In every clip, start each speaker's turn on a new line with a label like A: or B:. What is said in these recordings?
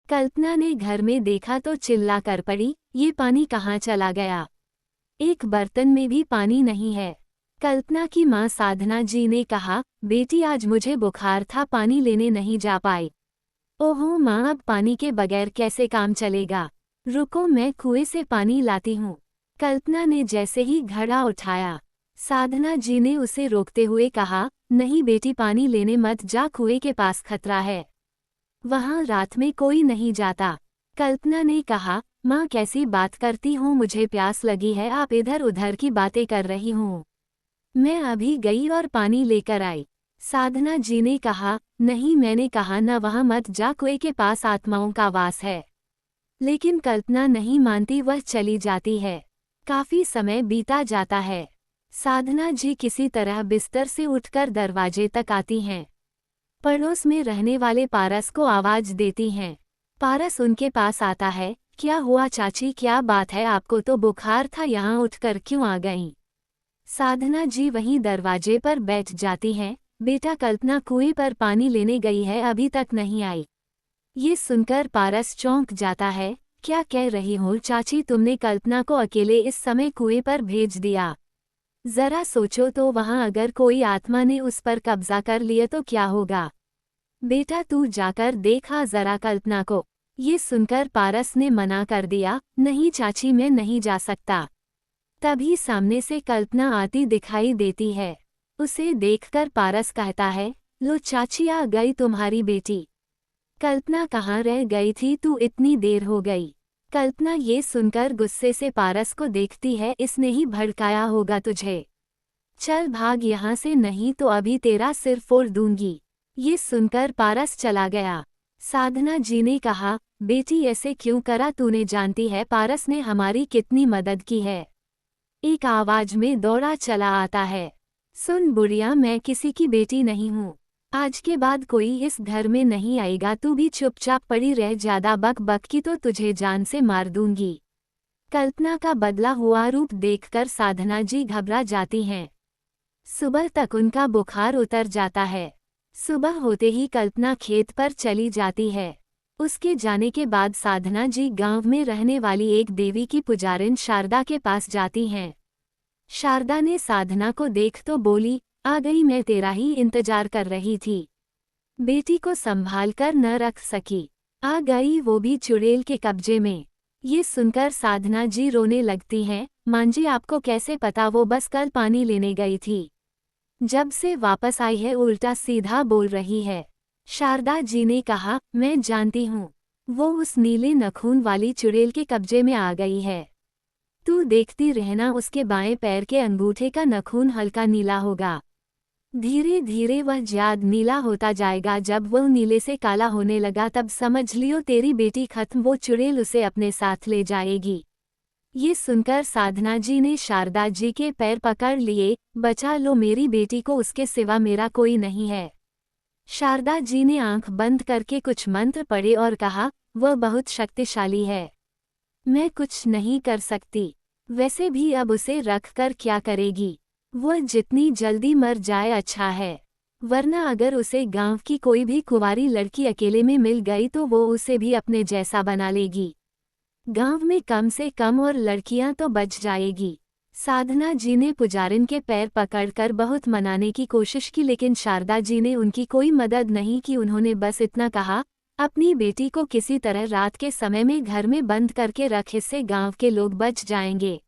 A: कल्पना ने घर में देखा तो चिल्ला कर पड़ी, ये पानी कहाँ चला गया? एक बर्तन में भी पानी नहीं है। कल्पना की माँ साधना जी ने कहा, बेटी आज मुझे बुखार था, पानी लेने नहीं जा पाई। ओहो माँ, अब पानी के बगैर कैसे काम चलेगा? रुको, मैं कुएं से पानी लाती हूँ। कल्पना ने जैसे ही घड़ा उठाया, साधना जी ने उसे रोकते हुए कहा, नहीं बेटी, पानी लेने मत जा, कुएं के पास खतरा है। वहाँ रात में कोई नहीं जाता। कल्पना ने कहा, माँ कैसी बात करती हो, मुझे प्यास लगी है, आप इधर उधर की बातें कर रही हूँ। मैं अभी गई और पानी लेकर आई। साधना जी ने कहा, नहीं मैंने कहा न वहाँ मत जा, कुएं के पास आत्माओं का वास है। लेकिन कल्पना नहीं मानती, वह चली जाती है। काफी समय बीता जाता है। साधना जी किसी तरह बिस्तर से उठकर दरवाजे तक आती हैं। पड़ोस में रहने वाले पारस को आवाज देती हैं। पारस उनके पास आता है, क्या हुआ चाची, क्या बात है, आपको तो बुखार था, यहाँ उठकर क्यों आ गईं? साधना जी वहीं दरवाजे पर बैठ जाती हैं। बेटा, कल्पना कुएं पर पानी लेने गई है, अभी तक नहीं आई। ये सुनकर पारस चौंक जाता है। क्या कह रही हो चाची, तुमने कल्पना को अकेले इस समय कुएं पर भेज दिया? जरा सोचो तो, वहां अगर कोई आत्मा ने उस पर कब्जा कर लिया तो क्या होगा? बेटा तू जाकर देखा जरा कल्पना को। ये सुनकर पारस ने मना कर दिया, नहीं चाची, मैं नहीं जा सकता। तभी सामने से कल्पना आती दिखाई देती है। उसे देखकर पारस कहता है, लो चाची, आ गई तुम्हारी बेटी। कल्पना कहाँ रह गई थी तू, इतनी देर हो गई। कल्पना ये सुनकर गुस्से से पारस को देखती है, इसने ही भड़काया होगा तुझे। चल भाग यहाँ से, नहीं तो अभी तेरा सिर फोड़ दूंगी। ये सुनकर पारस चला गया। साधना जी ने कहा, बेटी ऐसे क्यों करा तूने, जानती है पारस ने हमारी कितनी मदद की है। एक आवाज में दौड़ा चला आता है, सुन बुढ़िया, मैं किसी की बेटी नहीं हूँ। आज के बाद कोई इस घर में नहीं आएगा, तू भी चुपचाप पड़ी रह, ज्यादा बक बक की तो तुझे जान से मार दूंगी। कल्पना का बदला हुआ रूप देखकर साधना जी घबरा जाती हैं। सुबह तक उनका बुखार उतर जाता है। सुबह होते ही कल्पना खेत पर चली जाती है। उसके जाने के बाद साधना जी गांव में रहने वाली एक देवी की पुजारिन शारदा के पास जाती हैं। शारदा ने साधना को देख तो बोली, आ गई, मैं तेरा ही इंतजार कर रही थी। बेटी को संभाल कर न रख सकी, आ गई वो भी चुड़ैल के कब्जे में। ये सुनकर साधना जी रोने लगती हैं। मां जी, आपको कैसे पता? वो बस कल पानी लेने गई थी, जब से वापस आई है उल्टा सीधा बोल रही है। शारदा जी ने कहा, मैं जानती हूँ, वो उस नीले नखून वाली चुड़ैल के कब्जे में आ गई है। तू देखती रहना, उसके बाएं पैर के अंगूठे का नखून हल्का नीला होगा। धीरे धीरे वह ज्याद नीला होता जाएगा। जब वह नीले से काला होने लगा तब समझ लियो तेरी बेटी खत्म, वो चुड़ैल उसे अपने साथ ले जाएगी। ये सुनकर साधना जी ने शारदा जी के पैर पकड़ लिए, बचा लो मेरी बेटी को, उसके सिवा मेरा कोई नहीं है। शारदा जी ने आंख बंद करके कुछ मंत्र पढ़े और कहा, वह बहुत शक्तिशाली है, मैं कुछ नहीं कर सकती। वैसे भी अब उसे रख कर क्या करेगी? वह जितनी जल्दी मर जाए अच्छा है, वरना अगर उसे गांव की कोई भी कुंवारी लड़की अकेले में मिल गई तो वो उसे भी अपने जैसा बना लेगी। गांव में कम से कम और लड़कियां तो बच जाएगी। साधना जी ने पुजारिन के पैर पकड़कर बहुत मनाने की कोशिश की, लेकिन शारदा जी ने उनकी कोई मदद नहीं की। उन्होंने बस इतना कहा, अपनी बेटी को किसी तरह रात के समय में घर में बंद करके रख, इससे गांव के लोग बच जाएंगे।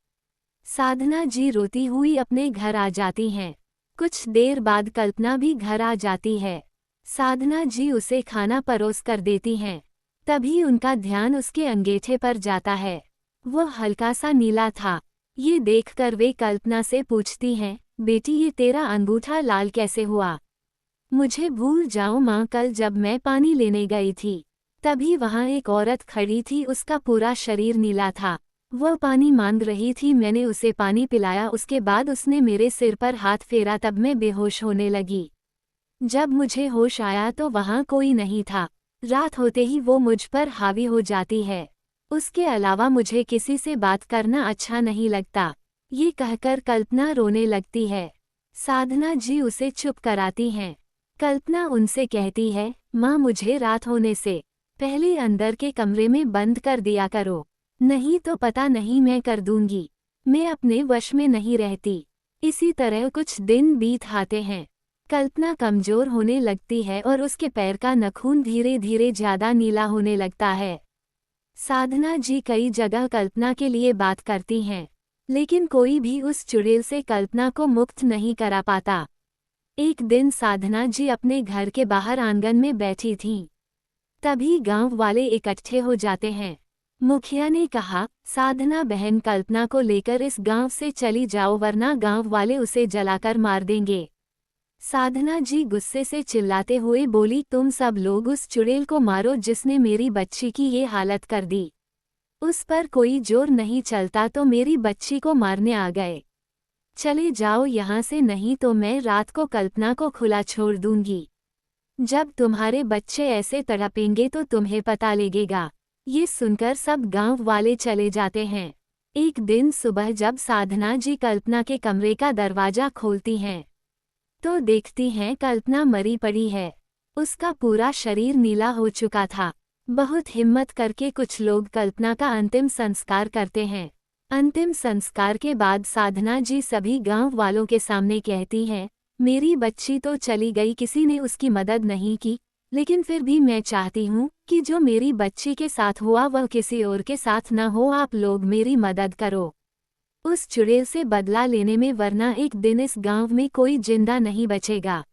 A: साधना जी रोती हुई अपने घर आ जाती हैं। कुछ देर बाद कल्पना भी घर आ जाती है। साधना जी उसे खाना परोस कर देती हैं। तभी उनका ध्यान उसके अंगूठे पर जाता है। वह हल्का सा नीला था। ये देखकर वे कल्पना से पूछती हैं, बेटी ये तेरा अंगूठा लाल कैसे हुआ? मुझे भूल जाओ माँ, कल जब मैं पानी लेने गई थी तभी वहाँ एक औरत खड़ी थी, उसका पूरा शरीर नीला था। वह पानी मांग रही थी, मैंने उसे पानी पिलाया, उसके बाद उसने मेरे सिर पर हाथ फेरा, तब मैं बेहोश होने लगी। जब मुझे होश आया तो वहाँ कोई नहीं था। रात होते ही वो मुझ पर हावी हो जाती है। उसके अलावा मुझे किसी से बात करना अच्छा नहीं लगता। ये कहकर कल्पना रोने लगती है। साधना जी उसे चुप कराती हैं। कल्पना उनसे कहती है, माँ मुझे रात होने से पहले अंदर के कमरे में बंद कर दिया करो, नहीं तो पता नहीं मैं कर दूंगी। मैं अपने वश में नहीं रहती। इसी तरह कुछ दिन बीत आते हैं। कल्पना कमजोर होने लगती है और उसके पैर का नखून धीरे धीरे ज्यादा नीला होने लगता है। साधना जी कई जगह कल्पना के लिए बात करती हैं, लेकिन कोई भी उस चुड़ैल से कल्पना को मुक्त नहीं करा पाता। एक दिन साधना जी अपने घर के बाहर आंगन में बैठी थीं। तभी गांव वाले इकट्ठे हो जाते हैं। मुखिया ने कहा, साधना बहन कल्पना को लेकर इस गांव से चली जाओ वरना गांव वाले उसे जलाकर मार देंगे। साधना जी गुस्से से चिल्लाते हुए बोली, तुम सब लोग उस चुड़ैल को मारो जिसने मेरी बच्ची की ये हालत कर दी। उस पर कोई जोर नहीं चलता तो मेरी बच्ची को मारने आ गए। चले जाओ यहाँ से नहीं तो मैं रात को कल्पना को खुला छोड़ दूंगी। जब तुम्हारे बच्चे ऐसे तड़पेंगे तो तुम्हें पता लगेगा। ये सुनकर सब गांव वाले चले जाते हैं। एक दिन सुबह जब साधना जी कल्पना के कमरे का दरवाजा खोलती हैं तो देखती हैं कल्पना मरी पड़ी है। उसका पूरा शरीर नीला हो चुका था। बहुत हिम्मत करके कुछ लोग कल्पना का अंतिम संस्कार करते हैं। अंतिम संस्कार के बाद साधना जी सभी गांव वालों के सामने कहती हैं, मेरी बच्ची तो चली गई, किसी ने उसकी मदद नहीं की, लेकिन फिर भी मैं चाहती हूँ कि जो मेरी बच्ची के साथ हुआ वह किसी और के साथ न हो। आप लोग मेरी मदद करो उस चुड़ैल से बदला लेने में, वरना एक दिन इस गांव में कोई जिंदा नहीं बचेगा।